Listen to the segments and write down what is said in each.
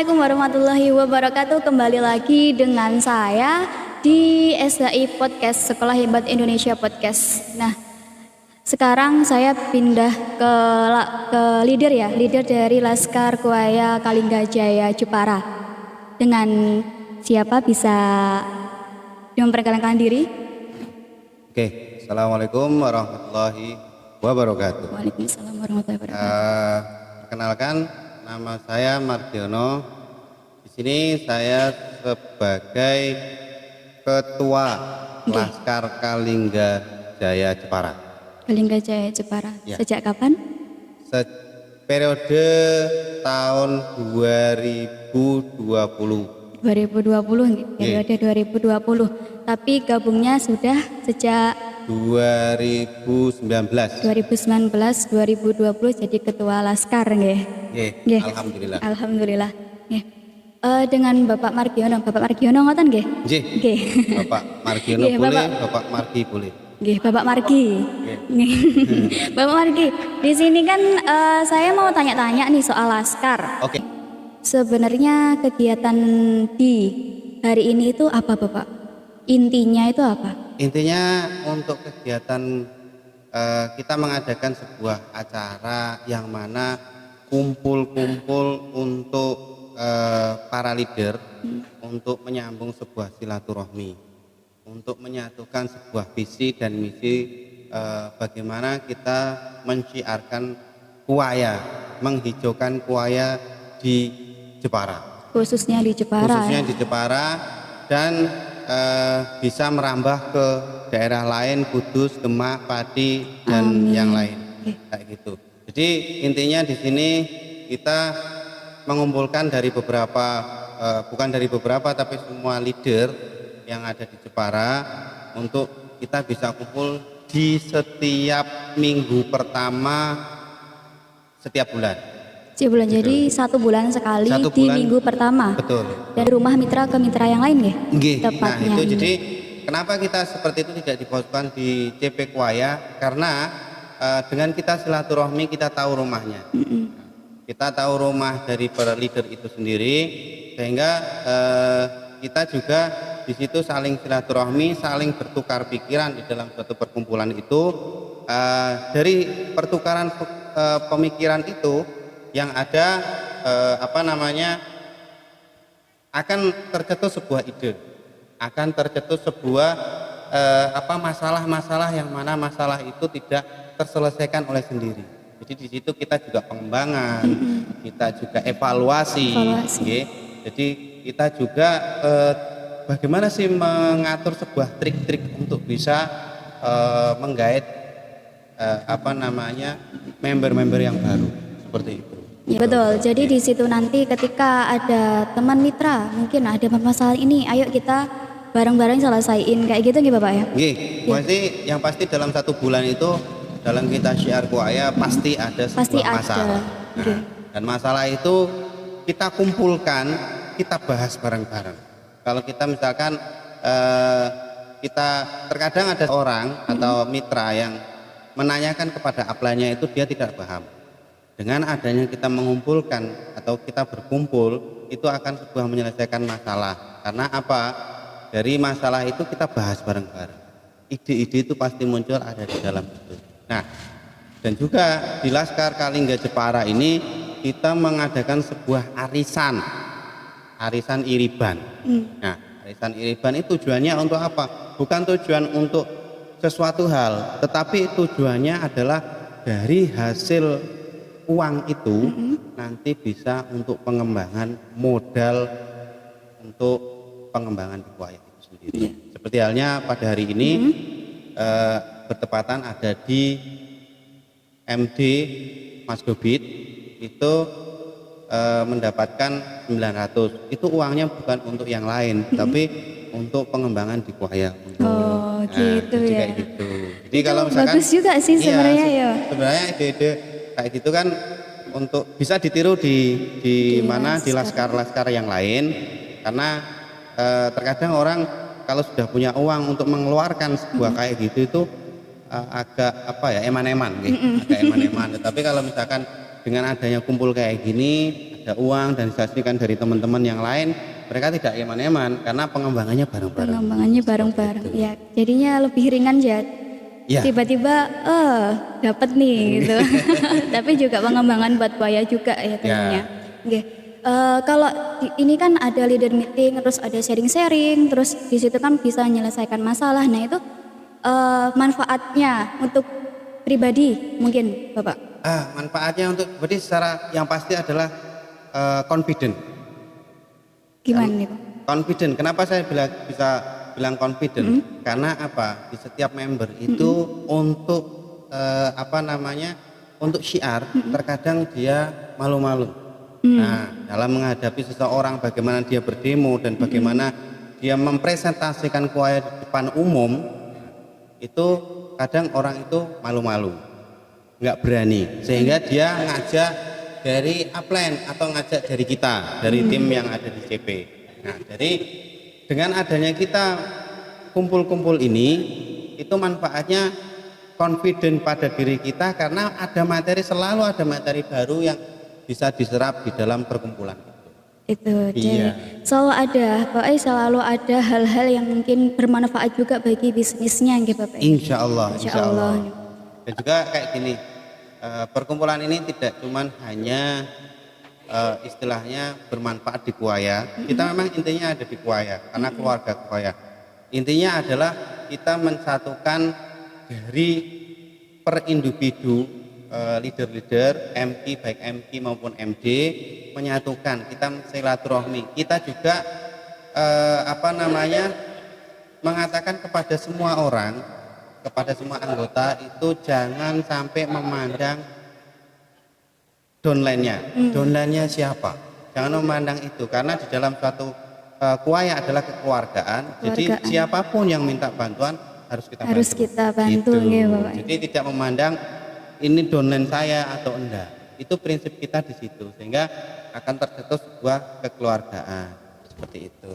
Assalamualaikum warahmatullahi wabarakatuh. Kembali lagi dengan saya di SHI Podcast, Sekolah Hebat Indonesia Podcast. Nah, sekarang saya pindah ke leader dari Laskar Kuaya Kalinggajaya Jepara. Dengan siapa bisa memperkenalkan diri? Oke, Assalamualaikum warahmatullahi wabarakatuh. Waalaikumsalam warahmatullahi wabarakatuh. Perkenalkan, nama saya Mardiono. Di sini saya sebagai Ketua Laskar Kalinggajaya Jepara. Kalinggajaya Jepara. Ya. Sejak kapan? Periode tahun 2020. 2020, periode 2020. Tapi gabungnya sudah sejak 2019. 2019, 2020 jadi ketua Laskar nggih. Nggih. Alhamdulillah. Alhamdulillah. Nggih. Dengan Bapak Margiono ngoten nggih? Nggih. Nggih. Bapak Margiono Nggih, boleh, Bapak. Bapak Margi boleh. Nggih, Bapak Margi. Nggih. Bapak Margi, di sini kan saya mau tanya-tanya nih soal Laskar. Oke. Sebenarnya kegiatan di hari ini itu apa, Bapak? Intinya itu apa? Intinya untuk kegiatan kita mengadakan sebuah acara yang mana kumpul-kumpul untuk para leader untuk menyambung sebuah silaturahmi, untuk menyatukan sebuah visi dan misi bagaimana kita menciarkan kuaya, menghijaukan kuaya di Jepara. Khususnya di Jepara. Khususnya di Jepara dan bisa merambah ke daerah lain, Kudus, Demak, Pati dan yang lain, kayak gitu. Jadi intinya di sini kita mengumpulkan dari beberapa, bukan dari beberapa tapi semua leader yang ada di Jepara untuk kita bisa kumpul di setiap minggu pertama setiap bulan. Jadi 1 bulan sekali di minggu pertama. Betul. Dari rumah mitra ke mitra yang lain nggih? Nggih. Tepatnya. Nah, itu jadi kenapa kita seperti itu tidak difokuskan di CP Kuaya? Karena dengan kita silaturahmi kita tahu rumahnya. Kita tahu rumah dari para leader itu sendiri, sehingga kita juga di situ saling silaturahmi, saling bertukar pikiran di dalam suatu perkumpulan itu. Dari pertukaran pemikiran itu yang ada akan tercetus sebuah ide, akan tercetus sebuah masalah-masalah yang mana masalah itu tidak terselesaikan oleh sendiri. Jadi di situ kita juga pengembangan, kita juga evaluasi. Okay? Jadi kita juga bagaimana sih mengatur sebuah trik-trik untuk bisa menggait member-member yang baru seperti itu. Ya, betul. Jadi di situ nanti ketika ada teman mitra, mungkin ada masalah ini, ayo kita bareng-bareng selesaiin kayak gitu nggih Bapak ya? Nggih. Yang pasti dalam 1 bulan itu dalam kita syiar kuaya pasti ada sebuah masalah. Nah, dan masalah itu kita kumpulkan, kita bahas bareng-bareng. Kalau kita misalkan kita terkadang ada orang atau mitra yang menanyakan kepada upline-nya itu dia tidak paham. Dengan adanya kita mengumpulkan atau kita berkumpul itu akan sebuah menyelesaikan masalah. Karena apa? Dari masalah itu kita bahas bareng-bareng. Ide-ide itu pasti muncul ada di dalam itu. Nah, dan juga di Laskar Kalingga Jepara ini kita mengadakan sebuah arisan iriban. Nah, arisan iriban itu tujuannya untuk apa? Bukan tujuan untuk sesuatu hal, tetapi tujuannya adalah dari hasil uang itu nanti bisa untuk pengembangan modal untuk pengembangan di kuaya itu sendiri. Seperti halnya pada hari ini bertepatan ada di MD Mas Gobit itu mendapatkan 900. Itu uangnya bukan untuk yang lain, tapi untuk pengembangan di kuaya. Gitu ya. Kayak gitu. Jadi itu kalau misalkan bagus juga sih sebenarnya ya. Sebenarnya ide-ide kayak gitu kan untuk bisa ditiru di mana di laskar-laskar yang lain, karena terkadang orang kalau sudah punya uang untuk mengeluarkan sebuah kayak gitu itu agak eman-eman gitu. Agak eman-eman. Tapi kalau misalkan dengan adanya kumpul kayak gini, ada uang dan disaksikan dari teman-teman yang lain, mereka tidak eman-eman karena pengembangannya bareng-bareng. Pengembangannya bareng-bareng. Ya, jadinya lebih ringan ya. Ya. Tiba-tiba dapat nih gitu. Tapi juga pengembangan buat buaya juga ya tentunya. Oke. Kalau ini kan ada leader meeting, terus ada sharing-sharing, terus di situ kan bisa menyelesaikan masalah. Nah itu manfaatnya untuk pribadi mungkin Bapak? Manfaatnya untuk pribadi secara yang pasti adalah confident. Gimana nih Pak? Confident. Kenapa saya bisa bilang confident? Karena apa? Di setiap member itu untuk untuk syiar terkadang dia malu-malu. Nah, dalam menghadapi seseorang, bagaimana dia berdemo dan bagaimana dia mempresentasikan kuaya di depan umum, itu kadang orang itu malu-malu, nggak berani, sehingga dia ngajak dari upline atau ngajak dari kita, dari tim yang ada di CP. Nah, jadi dengan adanya kita kumpul-kumpul ini, itu manfaatnya confident pada diri kita karena selalu ada materi baru yang bisa diserap di dalam perkumpulan itu. Jadi selalu ada hal-hal yang mungkin bermanfaat juga bagi bisnisnya gitu Bapak. Insya Allah. Dan juga kayak gini, perkumpulan ini tidak cuman hanya istilahnya bermanfaat di Kuaya. Kita memang intinya ada di Kuaya karena keluarga Kuaya. Intinya adalah kita mensatukan dari per individu leader-leader MT baik MT maupun MD menyatukan, kita silaturahmi, kita juga mengatakan kepada semua orang, kepada semua anggota itu jangan sampai memandang downline-nya siapa, jangan memandang itu karena di dalam suatu kuaya adalah kekeluargaan. Jadi siapapun yang minta bantuan harus kita bantu gitu. Bapak. Jadi tidak memandang ini downline saya atau enggak, itu prinsip kita di situ sehingga akan tercetus sebuah kekeluargaan seperti itu.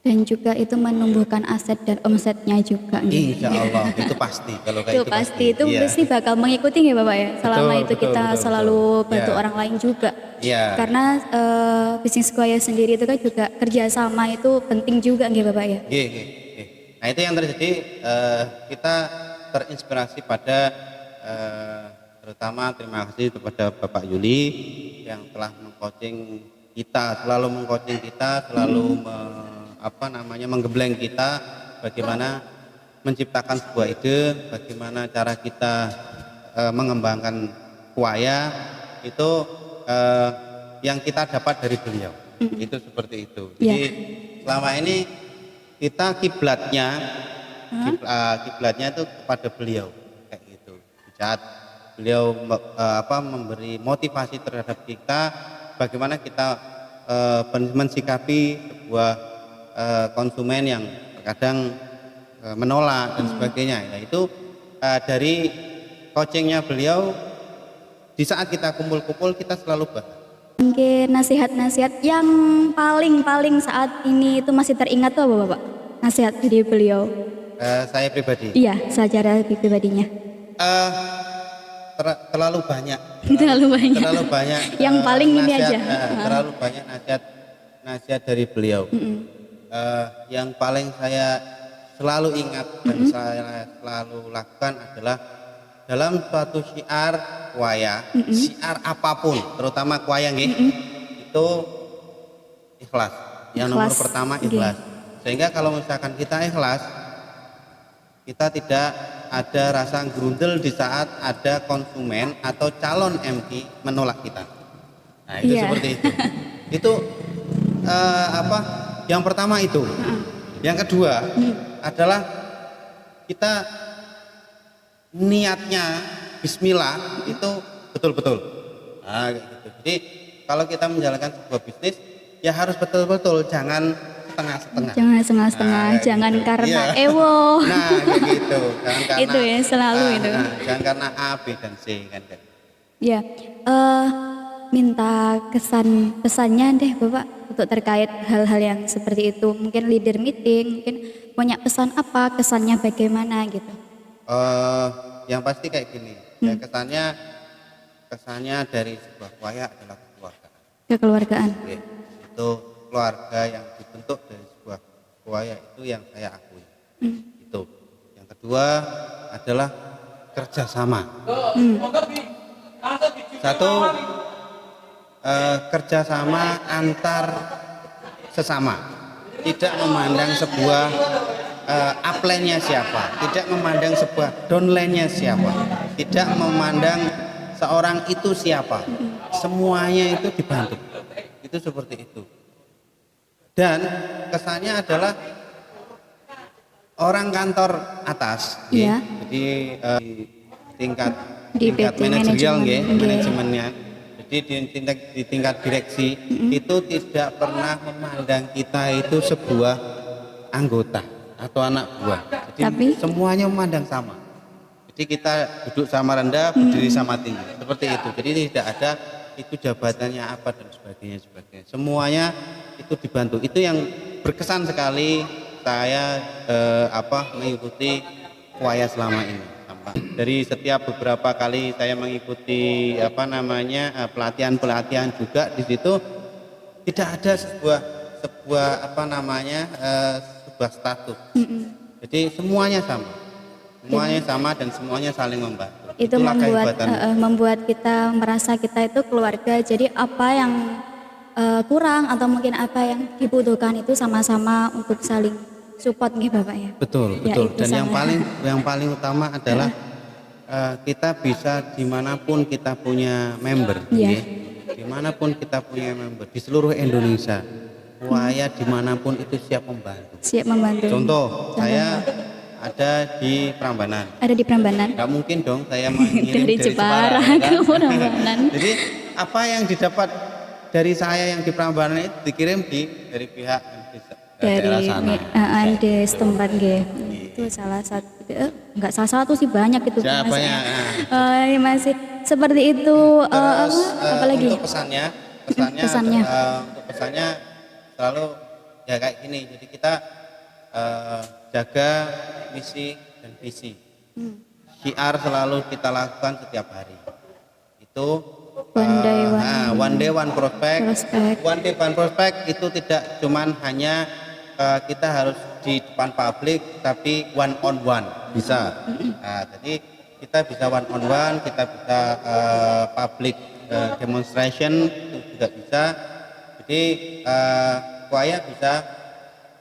Dan juga itu menumbuhkan aset dan omsetnya juga. Insya Allah itu pasti. Kalau kayak itu pasti bakal mengikuti ya Bapak ya. Selama itu kita selalu bantu orang lain juga. Karena bisnis kuaya sendiri itu kan juga kerjasama itu penting juga ya Bapak ya. Nah itu yang terjadi, kita terinspirasi pada terutama terima kasih kepada Bapak Yuli yang telah mengcoaching kita, selalu menggembleng kita bagaimana menciptakan sebuah ide, bagaimana cara kita mengembangkan kuaya itu yang kita dapat dari beliau. Itu seperti itu. Jadi selama ini kita kiblatnya itu kepada beliau kayak gitu. Saat beliau memberi motivasi terhadap kita bagaimana kita mensikapi sebuah konsumen yang terkadang menolak dan sebagainya. Itu dari coachingnya beliau, di saat kita kumpul-kumpul kita selalu bahas. Mungkin nasihat-nasihat yang paling saat ini itu masih teringat tuh apa Bapak? Nasihat dari beliau. Saya pribadi. Iya, secara pribadinya. Terlalu banyak. Yang paling ini aja. Terlalu banyak nasihat dari beliau. Yang paling saya selalu ingat dan saya selalu lakukan adalah dalam suatu syiar kuaya, syiar apapun, terutama kuaya itu ikhlas. Yang nomor pertama ikhlas. Sehingga kalau misalkan kita ikhlas, kita tidak ada rasa gerundel di saat ada konsumen atau calon MT menolak kita. Nah itu seperti itu. Itu yang pertama itu. Yang kedua adalah kita niatnya Bismillah itu betul-betul. Nah, gitu. Jadi kalau kita menjalankan sebuah bisnis ya harus betul-betul, jangan setengah-setengah. Jangan karena ewo. Nah, kayak gitu. Jangan karena itu ya selalu itu. Jangan karena A, B dan C kan. Ya, minta pesannya deh Bapak untuk terkait hal-hal yang seperti itu. Mungkin leader meeting, mungkin punya pesan apa, kesannya bagaimana gitu. Yang pasti kayak gini. Ya, kesannya dari sebuah kuaya adalah kekeluargaan. Kekeluargaan. Oke. Itu keluarga yang dibentuk dari sebuah kuaya itu yang saya akui. Itu. Yang kedua adalah kerjasama. Satu, kerjasama antar sesama, tidak memandang sebuah upline-nya siapa, tidak memandang sebuah downline-nya siapa, tidak memandang seorang itu siapa, semuanya itu dibantu. Itu seperti itu. Dan kesannya adalah orang kantor atas, Iya. jadi tingkat Di tingkat PT manajerial manajemen. nggih, manajemennya. Jadi di tingkat direksi itu tidak pernah memandang kita itu sebuah anggota atau anak buah. Jadi Tapi? semuanya memandang sama. Jadi kita duduk sama rendah, berdiri sama tinggi. Seperti itu. Jadi tidak ada itu jabatannya apa dan sebagainya. Semuanya itu dibantu. Itu yang berkesan sekali saya mengikuti kuaya selama ini. Dari setiap beberapa kali saya mengikuti pelatihan juga di situ tidak ada sebuah sebuah status. Jadi semuanya sama dan semuanya saling membantu. Itu Itulah membuat kita merasa kita itu keluarga. Jadi apa yang kurang atau mungkin apa yang dibutuhkan itu sama-sama untuk saling support nih Bapak ya. Betul. Ya, Dan yang paling utama adalah kita bisa dimanapun kita punya member, ya. Dimanapun kita punya member di seluruh Indonesia, kuaya dimanapun itu siap membantu. Siap membantu. Contoh, saya ada di Prambanan. Ada di Prambanan. Gak mungkin dong saya mengirim dari Jepara ke Prambanan. Jadi apa yang didapat dari saya yang di Prambanan itu dikirim dari pihak daerah sana. Di setempat nggih. Itu salah satu enggak salah satu sih banyak itu. Siapa ya? Masih seperti itu. Apa lagi? Untuk pesannya untuk pesannya selalu ya kayak gini. Jadi kita jaga misi dan visi. Syiar selalu kita lakukan setiap hari. Itu one day one prospect. One day one prospect itu tidak cuman hanya kita harus di depan publik, tapi one on one bisa. Jadi kita bisa one on one, kita bisa public demonstration itu juga bisa. Jadi kuaya bisa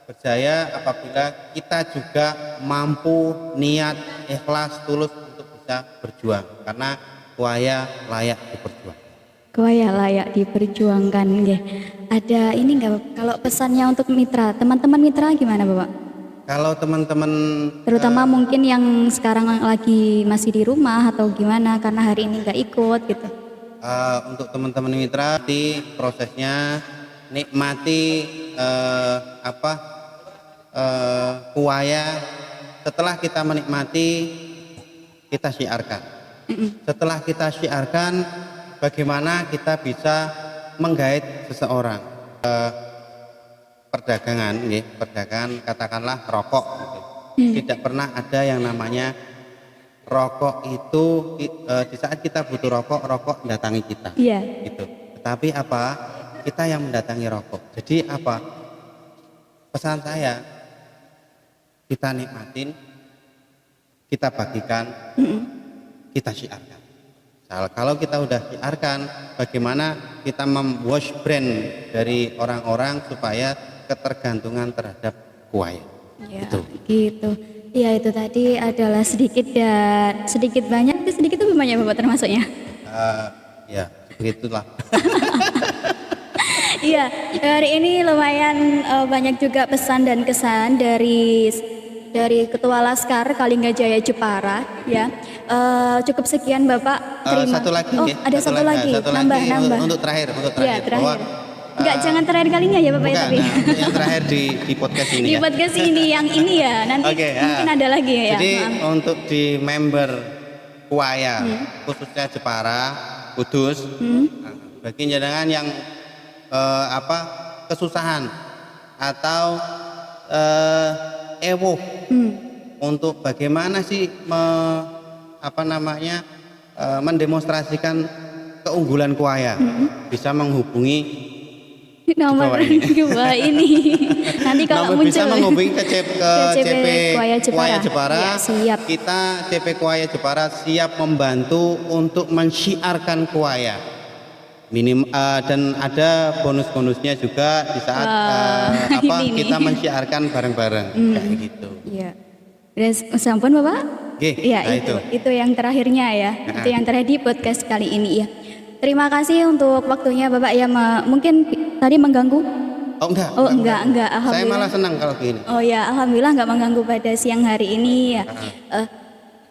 berjaya apabila kita juga mampu, niat, ikhlas, tulus untuk bisa berjuang, karena kuaya layak diperjuangkan. Kuaya layak diperjuangkan, nggih. Ada ini enggak kalau pesannya untuk mitra, teman-teman mitra gimana Bapak? Kalau teman-teman terutama mungkin yang sekarang lagi masih di rumah atau gimana karena hari ini nggak ikut gitu. Untuk teman-teman mitra di prosesnya nikmati kuaya. Setelah kita menikmati, kita syiarkan. Setelah kita syiarkan, bagaimana kita bisa menggait seseorang. Perdagangan katakanlah rokok gitu. Tidak pernah ada yang namanya rokok itu di saat kita butuh rokok datangi kita. Gitu. Tetapi apa? Kita yang mendatangi rokok. Jadi apa? Pesan saya, kita nikmatin, kita bagikan, kita syiarkan. Kalau kita udah syiarkan, bagaimana kita memwash brand dari orang-orang supaya ketergantungan terhadap kuaya. Ya, gitu. Ya itu tadi adalah sedikit banyak, itu sedikit itu banyak Bapak termasuknya. Ya begitulah. Iya, hari ini lumayan banyak juga pesan dan kesan dari Ketua Laskar Kalingajaya Jepara ya. Cukup sekian Bapak. Terima. Satu lagi. Ada satu lagi. Nambah. Untuk terakhir. Ya, terakhir. Enggak, jangan terakhir kalinya ya Bapak. Bukan, tapi. Yang terakhir di podcast ini. Di podcast ini yang ini ya. Nanti mungkin ada lagi ya. Jadi untuk di member kuaya khususnya Jepara, Kudus, bagi jenengan yang kesusahan atau untuk bagaimana sih mendemonstrasikan keunggulan kuaya bisa menghubungi nomor di bawah ini. Nanti kalau muncul bisa menghubungi ke CP Kuaya Jepara. Ya, siap. Kita CP Kuaya Jepara siap membantu untuk mensyiarkan kuaya. Dan ada bonus-bonusnya juga di saat kita mensyiarkan bareng-bareng kayak gitu. Iya. Dan sampun Bapak? Ya, nah itu yang terakhirnya ya. Itu yang terakhir di podcast kali ini ya. Terima kasih untuk waktunya Bapak ya. Mungkin tadi mengganggu? Oh enggak. Alhamdulillah. Saya malah senang kalau gini. Oh ya, alhamdulillah enggak mengganggu pada siang hari ini ya.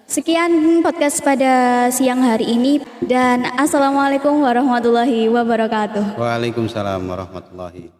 Sekian podcast pada siang hari ini dan assalamualaikum warahmatullahi wabarakatuh. Waalaikumsalam warahmatullahi